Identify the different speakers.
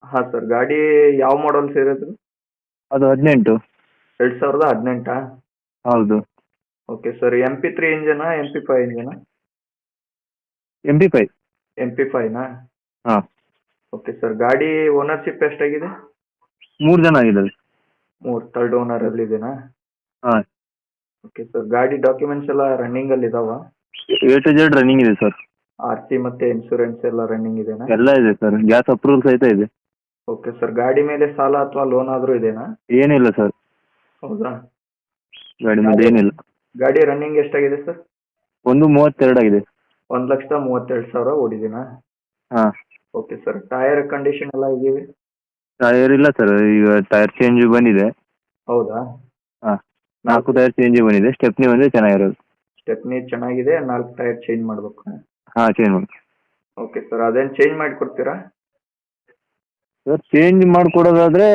Speaker 1: ಹಾಂ ಸರ್, ಗಾಡಿ ಯಾವ ಮಾಡಲ್ ಸೇರಿದ್ರು?
Speaker 2: ಅದು 18.
Speaker 1: 2018?
Speaker 2: ಹೌದು.
Speaker 1: Okay sir, MP3 ಇಂಜನಾ MP5 ಇಂಜನಾ?
Speaker 2: MP5.
Speaker 1: MP5ನಾ?
Speaker 2: ಹಾಂ.
Speaker 1: ಓಕೆ ಸರ್, ಗಾಡಿ ಓನರ್ಶಿಪ್ ಎಷ್ಟಾಗಿದೆ?
Speaker 2: 3 ಜನ ಆಗಿದ್ದಾರೆ.
Speaker 1: ಥರ್ಡ್ ಓನರಲ್ಲಿದೆನಾ?
Speaker 2: ಹಾಂ.
Speaker 1: ಓಕೆ ಸರ್, ಗಾಡಿ ಡಾಕ್ಯುಮೆಂಟ್ಸ್ ಎಲ್ಲ ರನ್ನಿಂಗಲ್ಲಿ ಇದಾವ?
Speaker 2: A to Z ರನ್ನಿಂಗ್ ಇದೆ ಸರ್.
Speaker 1: RC ಮತ್ತು ಇನ್ಶೂರೆನ್ಸ್ ಎಲ್ಲ ರನ್ನಿಂಗ್ ಇದೆನಾ?
Speaker 2: ಎಲ್ಲ ಇದೆ ಸರ್, ಗ್ಯಾಸ್ ಅಪ್ರೂವಲ್ ಸಹಿತ ಇದೆ.
Speaker 1: ಓಕೆ ಸರ್, ಗಾಡಿ ಮೇಲೆ ಸಾಲ ಅಥವಾ ಲೋನ್ ಆದರೂ ಇದೆನಾ?
Speaker 2: ಏನಿಲ್ಲ ಸರ್,
Speaker 1: ಹೌದಾ?
Speaker 2: ಗಾಡಿ ಮೇಲೆ ಏನಿಲ್ಲ.
Speaker 1: ಗಾಡಿ ರನ್ನಿಂಗ್ ಎಷ್ಟಾಗಿದೆ ಸರ್?
Speaker 2: 1:32 ಆಗಿದೆ.
Speaker 1: 1,32,000 ಓಡಿದೆನಾ?
Speaker 2: ಹಾಂ.
Speaker 1: ಓಕೆ ಸರ್, ಟೈರ್ ಕಂಡೀಷನ್ ಎಲ್ಲ ಇದೆಯಾ?
Speaker 2: ಟೈರ್ ಇಲ್ಲ ಸರ್, ಈಗ ಟೈರ್ ಚೇಂಜ್ ಬಂದಿದೆ.
Speaker 1: ಹೌದಾ?
Speaker 2: ಹಾಂ, 4 ಟೈರ್ ಚೇಂಜ್ ಬಂದಿದೆ. ಸ್ಟೆಪ್ನಿ ಒಂದೇ ಚೆನ್ನಾಗಿರೋದು.
Speaker 1: ಸ್ಟೆಪ್ನಿ ಚೆನ್ನಾಗಿದೆ, 4 ಟೈರ್ ಚೇಂಜ್ ಮಾಡಬೇಕು.
Speaker 2: ಹಾಂ, ಚೇಂಜ್ ಮಾಡಿ
Speaker 1: ಓಕೆ ಸರ್, ಅದೇನು ಚೇಂಜ್ ಮಾಡಿ ಕೊಡ್ತೀರಾ?
Speaker 2: ಸರ್. ಚೇಂಜ್ ಮಾಡಿಕೊಡೋದಾದ್ರೆ